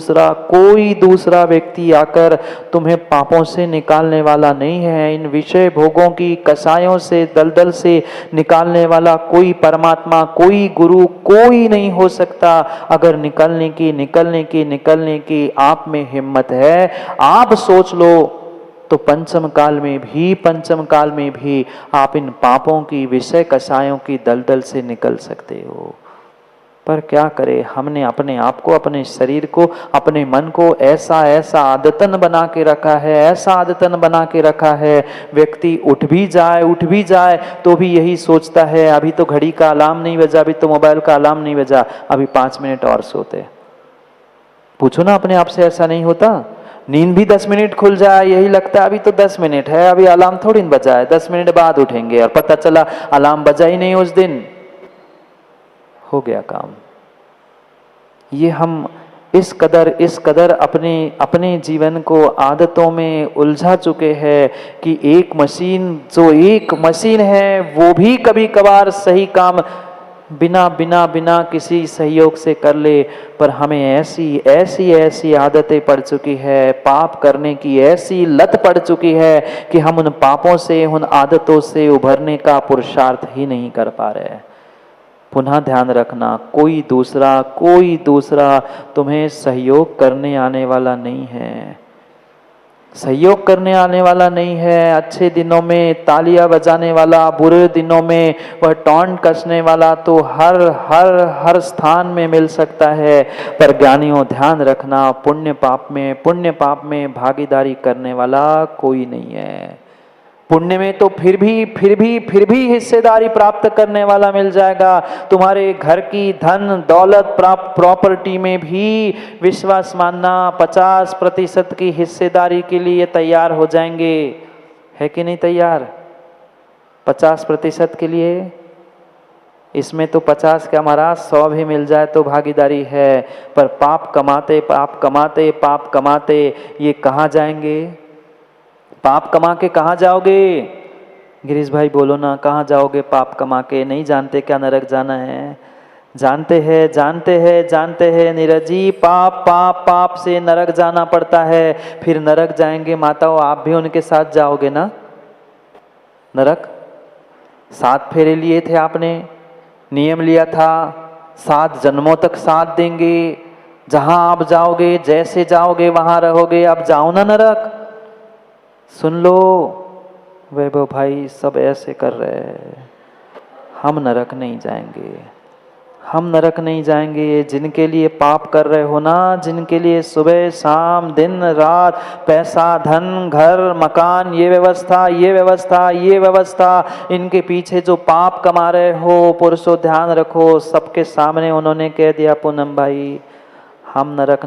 कोई दूसरा व्यक्ति आकर तुम्हें पापों से निकालने वाला नहीं है। इन विषय भोगों की कसायों से, दलदल से निकालने वाला कोई परमात्मा, कोई गुरु, कोई नहीं हो सकता। अगर निकलने की आप में हिम्मत है, आप सोच लो तो पंचम काल में भी आप इन पापों की, विषय कसायों की दलदल से निकल सकते हो। पर क्या करें, हमने अपने आप को, अपने शरीर को, अपने मन को ऐसा आदतन बना के रखा है, व्यक्ति उठ भी जाए तो भी यही सोचता है अभी तो घड़ी का अलार्म नहीं बजा, अभी तो मोबाइल का अलार्म नहीं बजा, अभी 5 मिनट और सोते। पूछो ना अपने आप से, ऐसा नहीं होता? नींद भी 10 मिनट खुल जाए, यही लगता है अभी तो 10 मिनट है, अभी अलार्म थोड़ी न बजा है, 10 मिनट बाद उठेंगे, और पता चला अलार्म बजा ही नहीं उस दिन, हो गया काम। ये हम इस कदर अपने जीवन को आदतों में उलझा चुके हैं कि एक मशीन है वो भी कभी कभार सही काम बिना किसी सहयोग से कर ले। पर हमें ऐसी आदतें पड़ चुकी है, पाप करने की ऐसी लत पड़ चुकी है कि हम उन पापों से, उन आदतों से उभरने का पुरुषार्थ ही नहीं कर पा रहे। पुनः ध्यान रखना, कोई दूसरा तुम्हें सहयोग करने आने वाला नहीं है। अच्छे दिनों में तालियां बजाने वाला, बुरे दिनों में वह टॉन्ट कसने वाला तो हर स्थान में मिल सकता है। पर ज्ञानियों ध्यान रखना, पुण्य पाप में भागीदारी करने वाला कोई नहीं है। पुण्य में तो फिर भी हिस्सेदारी प्राप्त करने वाला मिल जाएगा। तुम्हारे घर की धन दौलत प्रॉपर्टी में भी विश्वास मानना, 50% की हिस्सेदारी के लिए तैयार हो जाएंगे, है कि नहीं तैयार? 50% के लिए, इसमें तो 50 का महाराज 100 भी मिल जाए तो भागीदारी है। पर पाप कमाते ये कहाँ जाएंगे? पाप कमा के कहाँ जाओगे? गिरीश भाई बोलो ना, कहाँ जाओगे पाप कमा के? नहीं जानते क्या नरक जाना है? जानते हैं नीरज जी, पाप से नरक जाना पड़ता है। फिर नरक जाएंगे माताओं, आप भी उनके साथ जाओगे ना नरक? 7 फेरे लिए थे आपने, नियम लिया था 7 जन्मों तक साथ देंगे, जहां आप जाओगे, जैसे जाओगे वहां रहोगे, अब जाओ ना नरक। सुन लो वैभव भाई, सब ऐसे कर रहे हैं। हम नरक नहीं जाएंगे। जिनके लिए पाप कर रहे हो ना, जिनके लिए सुबह शाम दिन रात पैसा धन घर मकान ये व्यवस्था इनके पीछे जो पाप कमा रहे हो, पुरुषों ध्यान रखो, सबके सामने उन्होंने कह दिया पूनम भाई हम नरक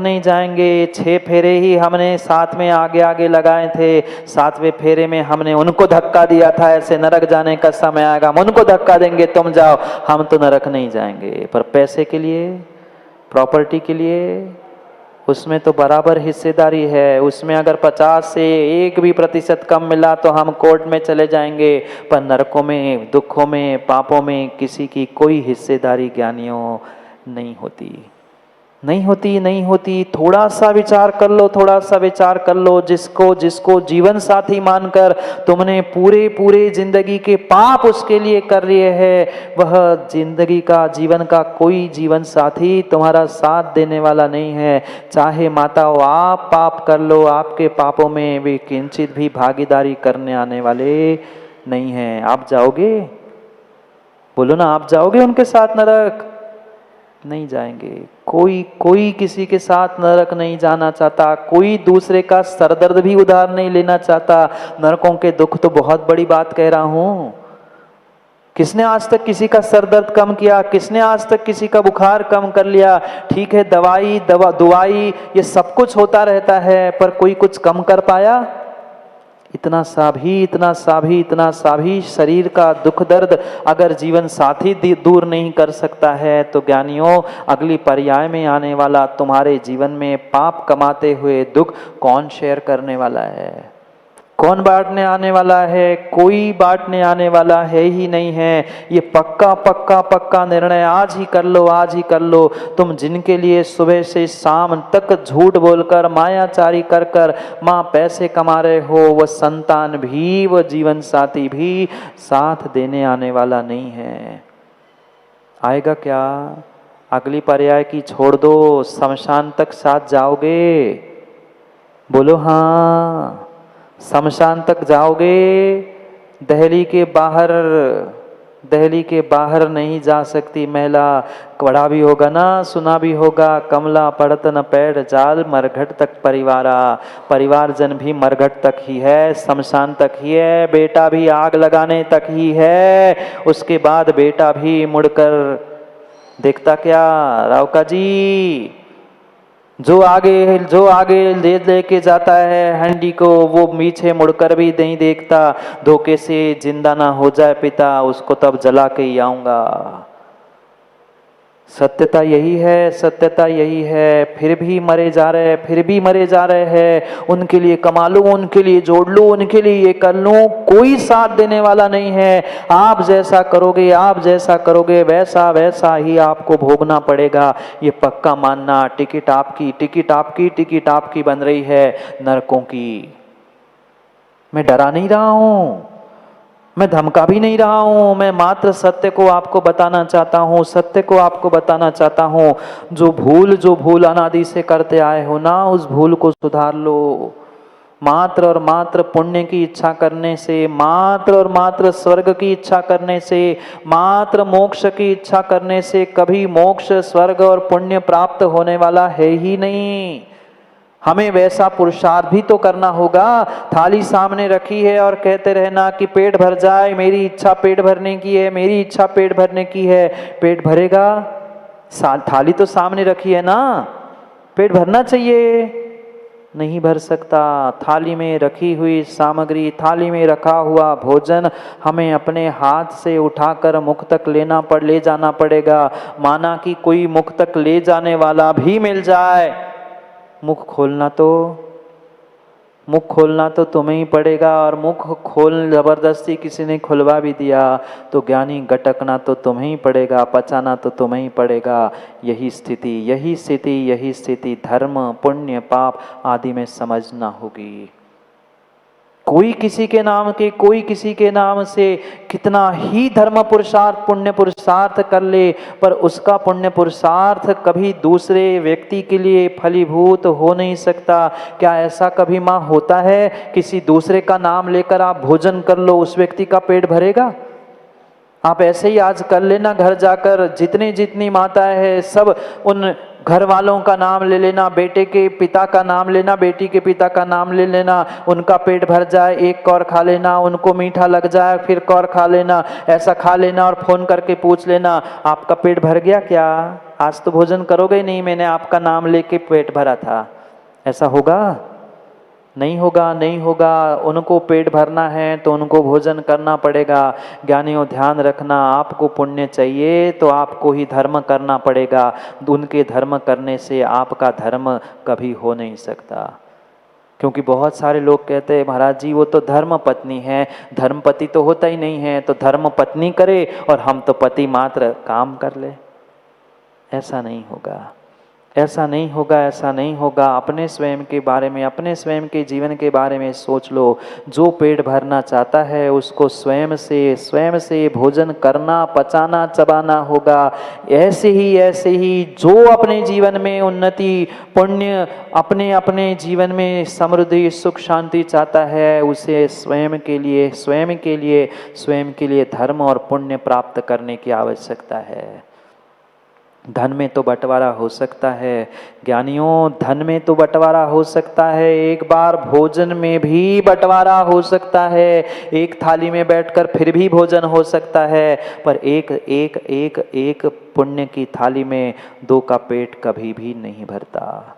नहीं जाएंगे। 6 फेरे ही हमने साथ में आगे लगाए थे। 7वें फेरे में हमने उनको धक्का दिया था, ऐसे नरक जाने का समय आएगा, हम उनको धक्का देंगे, तुम जाओ, हम तो नरक नहीं जाएंगे। पर पैसे के लिए, प्रॉपर्टी के लिए, उसमें तो बराबर हिस्सेदारी है। उसमें अगर 50 से 1% कम मिला तो हम कोर्ट में चले जाएंगे। पर नरकों में, दुखों में, पापों में किसी की कोई हिस्सेदारी ज्ञानियों नहीं होती। थोड़ा सा विचार कर लो, जिसको जीवन साथी मानकर तुमने पूरे जिंदगी के पाप उसके लिए कर लिए हैं, वह जीवन का कोई जीवन साथी तुम्हारा साथ देने वाला नहीं है। चाहे माताओं आप पाप कर लो, आपके पापों में वे किंचित भी भागीदारी करने आने वाले नहीं हैं। आप जाओगे? बोलो ना, आप जाओगे उनके साथ नरक? नहीं जाएंगे। कोई किसी के साथ नरक नहीं जाना चाहता, कोई दूसरे का सरदर्द भी उधार नहीं लेना चाहता। नरकों के दुख तो बहुत बड़ी बात कह रहा हूं। किसने आज तक किसी का सरदर्द कम किया? किसने आज तक किसी का बुखार कम कर लिया? ठीक है, दुआई ये सब कुछ होता रहता है, पर कोई कुछ कम कर पाया? इतना सा भी शरीर का दुख दर्द अगर जीवन साथी दूर नहीं कर सकता है, तो ज्ञानियों अगली पर्याय में आने वाला तुम्हारे जीवन में पाप कमाते हुए दुख कौन शेयर करने वाला है? कौन बांटने आने वाला है? कोई बांटने आने वाला है ही नहीं है। ये पक्का पक्का पक्का निर्णय आज ही कर लो, आज ही कर लो। तुम जिनके लिए सुबह से शाम तक झूठ बोलकर मायाचारी कर कर माँ पैसे कमा रहे हो, वह संतान भी, वह जीवन साथी भी साथ देने आने वाला नहीं है। आएगा क्या? अगली पर्याय की छोड़ दो, शमशान तक साथ जाओगे? बोलो हाँ। शमशान तक जाओगे? दहली के बाहर नहीं जा सकती महिला। पढ़ा भी होगा ना, सुना भी होगा, कमला पड़त न पैर जाल, मरघट तक परिवारा। परिवारजन भी मरघट तक ही है, शमशान तक ही है, बेटा भी आग लगाने तक ही है। उसके बाद बेटा भी मुड़कर देखता क्या रावका जी? जो आगे लेके जाता है हंडी को, वो पीछे मुड़कर भी नहीं देखता। धोखे से जिंदा ना हो जाए पिता, उसको तब जला के ही आऊंगा। सत्यता यही है, सत्यता यही है। फिर भी मरे जा रहे हैं, फिर भी मरे जा रहे हैं। उनके लिए कमा लूं, उनके लिए जोड़ लूं, उनके लिए ये कर लूं, कोई साथ देने वाला नहीं है। आप जैसा करोगे, आप जैसा करोगे, वैसा वैसा ही आपको भोगना पड़ेगा। ये पक्का मानना। टिकट आपकी, टिकट आपकी, टिकट आपकी बन रही है नरकों की। मैं डरा नहीं रहा हूं, मैं धमका भी नहीं रहा हूं, मैं मात्र सत्य को आपको बताना चाहता हूं, सत्य को आपको बताना चाहता हूं। जो भूल अनादि से करते आए हो ना, उस भूल को सुधार लो। मात्र और मात्र पुण्य की इच्छा करने से, मात्र और मात्र स्वर्ग की इच्छा करने से, मात्र मोक्ष की इच्छा करने से कभी मोक्ष, स्वर्ग और पुण्य प्राप्त होने वाला है ही नहीं। हमें वैसा पुरुषार्थ भी तो करना होगा। थाली सामने रखी है और कहते रहना कि पेट भर जाए, मेरी इच्छा पेट भरने की है, मेरी इच्छा पेट भरने की है। पेट भरेगा? थाली तो सामने रखी है ना, पेट भरना चाहिए, नहीं भर सकता। थाली में रखी हुई सामग्री, थाली में रखा हुआ भोजन हमें अपने हाथ से उठाकर मुख तक ले जाना पड़ेगा। माना कि कोई मुख तक ले जाने वाला भी मिल जाए, मुख खोलना तो तुम्हें ही पड़ेगा। और मुख खोल जबरदस्ती किसी ने खुलवा भी दिया तो ज्ञानी गटकना तो तुम्हें ही पड़ेगा, पचाना तो तुम्हें ही पड़ेगा। यही स्थिति धर्म, पुण्य, पाप आदि में समझना होगी। कोई किसी के नाम से कितना ही धर्म पुरुषार्थ, पुण्य पुरुषार्थ कर ले, पर उसका पुण्य पुरुषार्थ कभी दूसरे व्यक्ति के लिए फलीभूत हो नहीं सकता। क्या ऐसा कभी माँ होता है? किसी दूसरे का नाम लेकर आप भोजन कर लो, उस व्यक्ति का पेट भरेगा? आप ऐसे ही आज कर लेना, घर जाकर जितनी माताएं हैं सब उन घर वालों का नाम ले लेना, बेटे के पिता का नाम लेना, बेटी के पिता का नाम ले लेना, उनका पेट भर जाए, एक कौर खा लेना, उनको मीठा लग जाए फिर कौर खा लेना, ऐसा खा लेना और फोन करके पूछ लेना आपका पेट भर गया क्या? आज तो भोजन करोगे नहीं, मैंने आपका नाम लेके पेट भरा था। ऐसा होगा? नहीं होगा। उनको पेट भरना है तो उनको भोजन करना पड़ेगा। ज्ञानियों ध्यान रखना, आपको पुण्य चाहिए तो आपको ही धर्म करना पड़ेगा। उनके धर्म करने से आपका धर्म कभी हो नहीं सकता। क्योंकि बहुत सारे लोग कहते हैं महाराज जी वो तो धर्म पत्नी है, धर्म पति तो होता ही नहीं है, तो धर्म पत्नी करे और हम तो पति मात्र काम कर ले। ऐसा नहीं होगा। अपने स्वयं के बारे में, अपने स्वयं के जीवन के बारे में सोच लो। जो पेट भरना चाहता है उसको स्वयं से भोजन करना, पचाना, चबाना होगा। ऐसे ही जो अपने जीवन में उन्नति, पुण्य, अपने जीवन में समृद्धि, सुख, शांति चाहता है, उसे स्वयं के लिए धर्म और पुण्य प्राप्त करने की आवश्यकता है। धन में तो बंटवारा हो सकता है ज्ञानियों, धन में तो बंटवारा हो सकता है, एक बार भोजन में भी बंटवारा हो सकता है, एक थाली में बैठकर फिर भी भोजन हो सकता है, पर एक पुण्य की थाली में दो का पेट कभी भी नहीं भरता।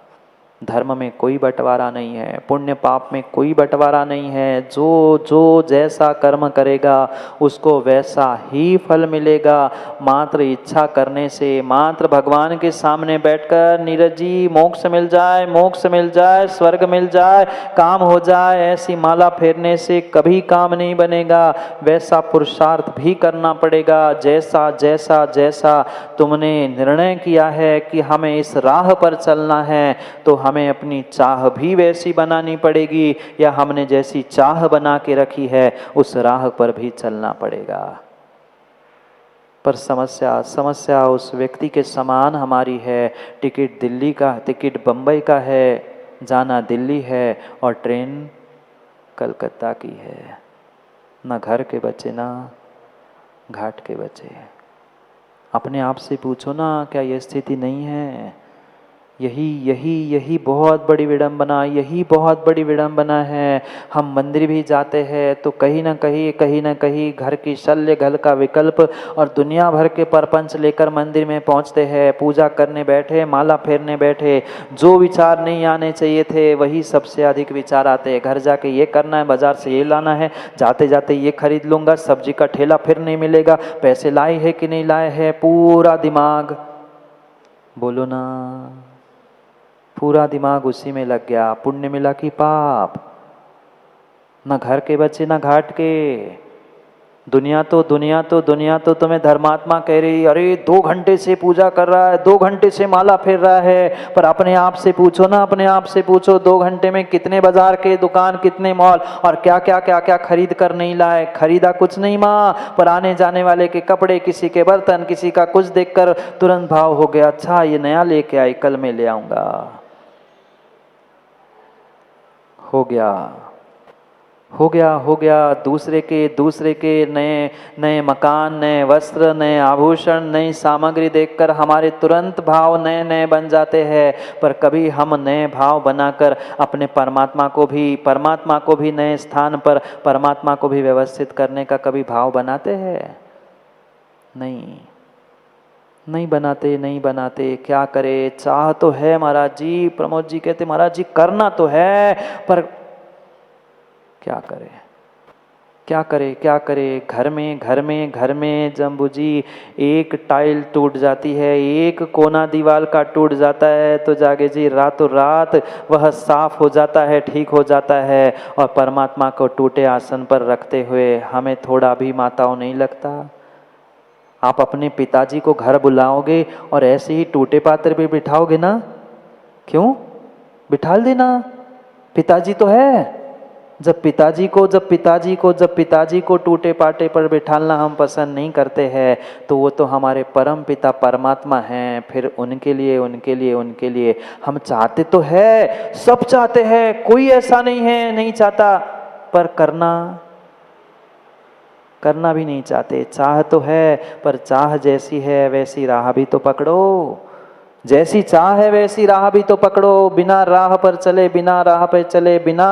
धर्म में कोई बंटवारा नहीं है, पुण्य पाप में कोई बंटवारा नहीं है। जो जो जैसा कर्म करेगा उसको वैसा ही फल मिलेगा। मात्र इच्छा करने से, मात्र भगवान के सामने बैठकर नीरज जी मोक्ष मिल जाए, मोक्ष मिल जाए, स्वर्ग मिल जाए, काम हो जाए, ऐसी माला फेरने से कभी काम नहीं बनेगा। वैसा पुरुषार्थ भी करना पड़ेगा। जैसा जैसा जैसा तुमने निर्णय किया है कि हमें इस राह पर चलना है, तो हमें अपनी चाह भी वैसी बनानी पड़ेगी, या हमने जैसी चाह बना के रखी है उस राह पर भी चलना पड़ेगा। पर समस्या उस व्यक्ति के समान हमारी है। टिकट दिल्ली का, टिकट बम्बई का है, जाना दिल्ली है और ट्रेन कलकत्ता की है। ना घर के बचे ना घाट के बचे। अपने आप से पूछो ना, क्या ये स्थिति नहीं है? यही बहुत बड़ी विडंबना, यही बहुत बड़ी विडंबना है। हम मंदिर भी जाते हैं तो कहीं ना कहीं घर की शल्य घर का विकल्प और दुनिया भर के परपंच लेकर मंदिर में पहुंचते हैं। पूजा करने बैठे, माला फेरने बैठे, जो विचार नहीं आने चाहिए थे वही सबसे अधिक विचार आते हैं। घर जाके ये करना है, बाजार से ये लाना है, जाते जाते ये खरीद लूँगा, सब्जी का ठेला फिर नहीं मिलेगा, पैसे लाए हैं कि नहीं लाए हैं, पूरा दिमाग, बोलो ना, पूरा दिमाग उसी में लग गया। पुण्य मिला कि पाप? ना घर के बच्चे ना घाट के। दुनिया तो तुम्हें धर्मात्मा कह रही, अरे 2 घंटे से पूजा कर रहा है, 2 घंटे से माला फेर रहा है। पर अपने आप से पूछो ना, अपने आप से पूछो 2 घंटे में कितने बाजार के दुकान, कितने मॉल और क्या क्या खरीद कर नहीं लाए। खरीदा कुछ नहीं माँ, पर आने जाने वाले के कपड़े, किसी के बर्तन, किसी का कुछ देखकर तुरंत भाव हो गया, अच्छा ये नया लेके आई, कल मैं ले आऊंगा। हो गया। दूसरे के नए मकान, नए वस्त्र, नए आभूषण, नई सामग्री देखकर हमारे तुरंत भाव नए बन जाते हैं। पर कभी हम नए भाव बनाकर अपने परमात्मा को भी नए स्थान पर, परमात्मा को भी व्यवस्थित करने का कभी भाव बनाते हैं? नहीं बनाते। क्या करे? चाह तो है महाराज जी। प्रमोद जी कहते महाराज जी करना तो है, पर क्या करे? घर में जम्बू जी एक टाइल टूट जाती है, एक कोना दीवार का टूट जाता है तो जागे जी रातों रात वह साफ हो जाता है, ठीक हो जाता है। और परमात्मा को टूटे आसन पर रखते हुए हमें थोड़ा भी माताओं नहीं लगता? आप अपने पिताजी को घर बुलाओगे और ऐसे ही टूटे पात्र पे बिठाओगे ना? क्यों? बिठाल देना, पिताजी तो है। जब पिताजी को टूटे पाटे पर बिठालना हम पसंद नहीं करते हैं, तो वो तो हमारे परम पिता परमात्मा हैं। फिर उनके लिए हम चाहते तो है, सब चाहते हैं, कोई ऐसा नहीं है नहीं चाहता, पर करना भी नहीं चाहते। चाह तो है, पर चाह जैसी है वैसी राह भी तो पकड़ो। जैसी चाह है वैसी राह भी तो पकड़ो। बिना राह पर चले, बिना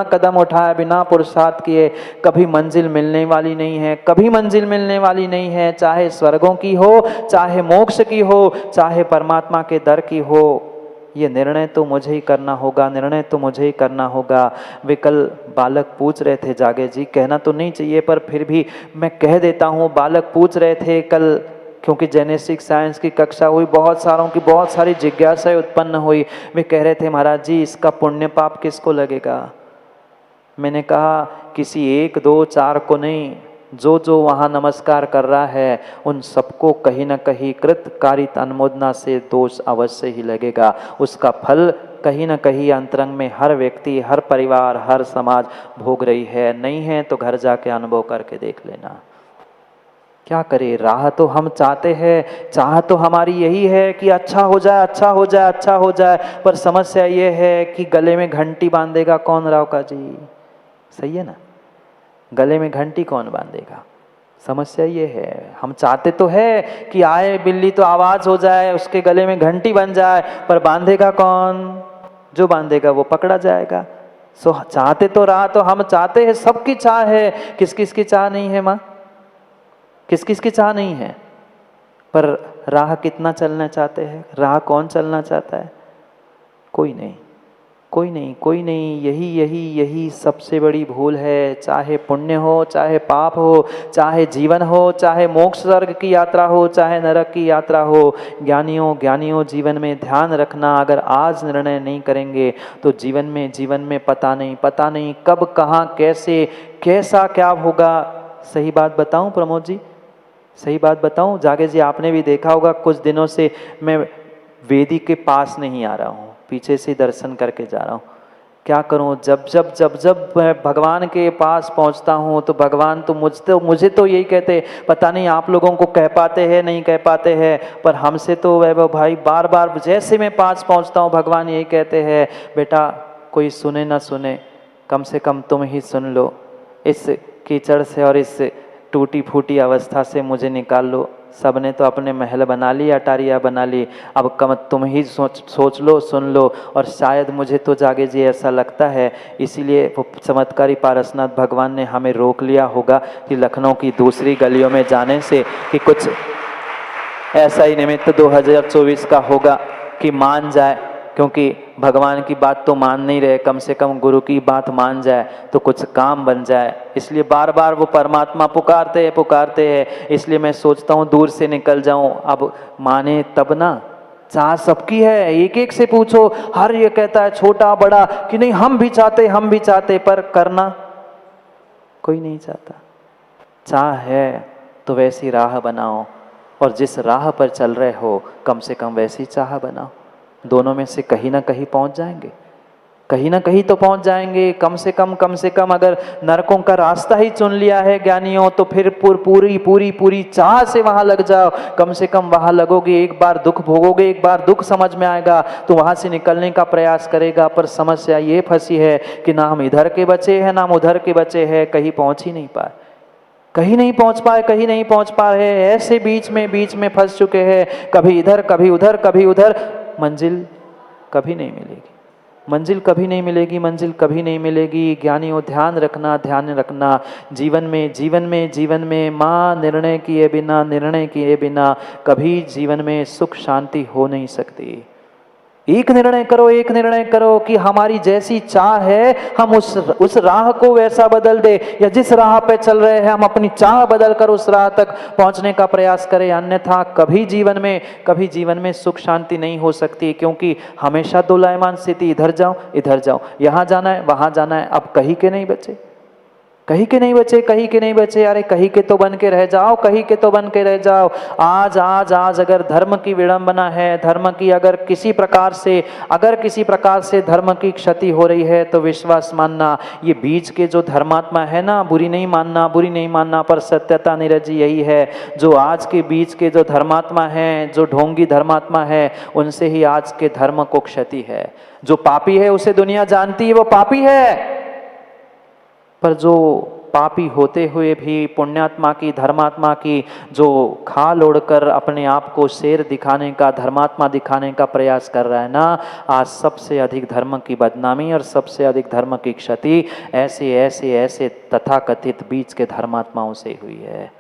कदम उठाए, बिना पुरुषार्थ किए कभी मंजिल मिलने वाली नहीं है। चाहे स्वर्गों की हो, चाहे मोक्ष की हो, चाहे परमात्मा के दर की हो, ये निर्णय तो मुझे ही करना होगा। वे कल बालक पूछ रहे थे, जागे जी कहना तो नहीं चाहिए पर फिर भी मैं कह देता हूँ। बालक पूछ रहे थे कल, क्योंकि जेनेटिक साइंस की कक्षा हुई, बहुत सारी जिज्ञासाएं उत्पन्न हुई। वे कह रहे थे महाराज जी इसका पुण्य पाप किसको लगेगा? मैंने कहा किसी 1 2 4 को नहीं, जो वहाँ नमस्कार कर रहा है उन सबको कहीं न कहीं कृतकारित अनुमोदना से दोष अवश्य ही लगेगा। उसका फल कहीं न कहीं अंतरंग में हर व्यक्ति, हर परिवार, हर समाज भोग रही है। नहीं है तो घर जाके अनुभव करके देख लेना। क्या करे? राह तो हम चाहते हैं, चाह तो हमारी यही है कि अच्छा हो जाए, पर समस्या ये है कि गले में घंटी बांधेगा कौन राव का जी? सही है ना? गले में घंटी कौन बांधेगा? समस्या ये है। हम चाहते तो है कि आए बिल्ली तो आवाज हो जाए, उसके गले में घंटी बन जाए, पर बांधेगा कौन? जो बांधेगा वो पकड़ा जाएगा। सो चाहते तो राह तो हम चाहते हैं, सबकी चाह है। किस किस की चाह नहीं है माँ? किस किस की चाह नहीं है? पर राह कितना चलना चाहते हैं? राह कौन चलना चाहता है? कोई नहीं। कोई नहीं, कोई नहीं। यही सबसे बड़ी भूल है। चाहे पुण्य हो, चाहे पाप हो, चाहे जीवन हो, चाहे मोक्ष स्वर्ग की यात्रा हो, चाहे नरक की यात्रा हो, ज्ञानियों जीवन में ध्यान रखना, अगर आज निर्णय नहीं करेंगे तो जीवन में पता नहीं कब, कहाँ, कैसे, कैसा क्या होगा। सही बात बताऊं प्रमोद जी, सही बात बताऊं जागे जी, आपने भी देखा होगा कुछ दिनों से मैं वेदी के पास नहीं आ रहा हूँ, पीछे से दर्शन करके जा रहा हूँ। क्या करूँ, जब मैं भगवान के पास पहुँचता हूँ तो भगवान तो मुझे तो यही कहते, पता नहीं आप लोगों को कह पाते हैं नहीं कह पाते हैं, पर हमसे तो वैभव भाई बार बार जैसे मैं पास पहुँचता हूँ भगवान यही कहते हैं, बेटा कोई सुने ना सुने, कम से कम तुम ही सुन लो, इस कीचड़ से और इस टूटी फूटी अवस्था से मुझे निकाल लो। सबने तो अपने महल बना ली, अटारियाँ बना ली, अब कम तुम ही सोच लो, सुन लो। और शायद मुझे तो जागे जी ऐसा लगता है, इसीलिए वो चमत्कारी पारसनाथ भगवान ने हमें रोक लिया होगा कि लखनऊ की दूसरी गलियों में जाने से, कि कुछ ऐसा ही निमित्त 2024 का होगा कि मान जाए, क्योंकि भगवान की बात तो मान नहीं रहे, कम से कम गुरु की बात मान जाए तो कुछ काम बन जाए। इसलिए बार बार वो परमात्मा पुकारते हैं। इसलिए मैं सोचता हूँ दूर से निकल जाऊं, अब माने तब ना। चाह सबकी है, एक एक से पूछो, हर ये कहता है छोटा बड़ा कि नहीं हम भी चाहते, पर करना कोई नहीं चाहता। चाह है तो वैसी राह बनाओ, और जिस राह पर चल रहे हो कम से कम वैसी चाह बनाओ। दोनों में से कहीं ना कहीं पहुंच जाएंगे, कहीं ना कहीं तो पहुंच जाएंगे। कम से कम अगर नरकों का रास्ता ही चुन लिया है ज्ञानियों, तो फिर पूरी चाह से वहां लग जाओ। कम से कम वहां लगोगे, एक बार दुख भोगोगे, एक बार दुख समझ में आएगा तो वहां से निकलने का प्रयास करेगा। पर समस्या ये फंसी है कि ना हम इधर के बचे हैं ना हम उधर के बचे हैं, कहीं पहुंच ही नहीं पाए, कहीं नहीं पहुंच पा रहे, ऐसे बीच में फंस चुके हैं, कभी इधर कभी उधर। मंजिल कभी नहीं मिलेगी, मंजिल कभी नहीं मिलेगी। ज्ञानियों ध्यान रखना, जीवन में माँ निर्णय किए बिना कभी जीवन में सुख शांति हो नहीं सकती। एक निर्णय करो कि हमारी जैसी चाह है हम उस राह को वैसा बदल दे, या जिस राह पे चल रहे हैं हम अपनी चाह बदल कर उस राह तक पहुंचने का प्रयास करें। अन्यथा कभी जीवन में सुख शांति नहीं हो सकती, क्योंकि हमेशा दोलायमान स्थिति, इधर जाओ, यहाँ जाना है वहां जाना है। अब कहीं के नहीं बचे, अरे कहीं के तो बन के रह जाओ। आज अगर धर्म की विडंबना है, धर्म की अगर किसी प्रकार से धर्म की क्षति हो रही है, तो विश्वास मानना, ये बीच के जो धर्मात्मा है ना, बुरी नहीं मानना, पर सत्यता नीरज जी यही है, जो आज के बीच के जो धर्मात्मा है, जो ढोंगी धर्मात्मा है, उनसे ही आज के धर्म को क्षति है। जो पापी है उसे दुनिया जानती है वो पापी है, पर जो पापी होते हुए भी पुण्यात्मा की, धर्मात्मा की, जो खाल ओढ़कर अपने आप को शेर दिखाने का, धर्मात्मा दिखाने का प्रयास कर रहा है ना, आज सबसे अधिक धर्म की बदनामी और सबसे अधिक धर्म की क्षति ऐसे तथाकथित बीच के धर्मात्माओं से हुई है।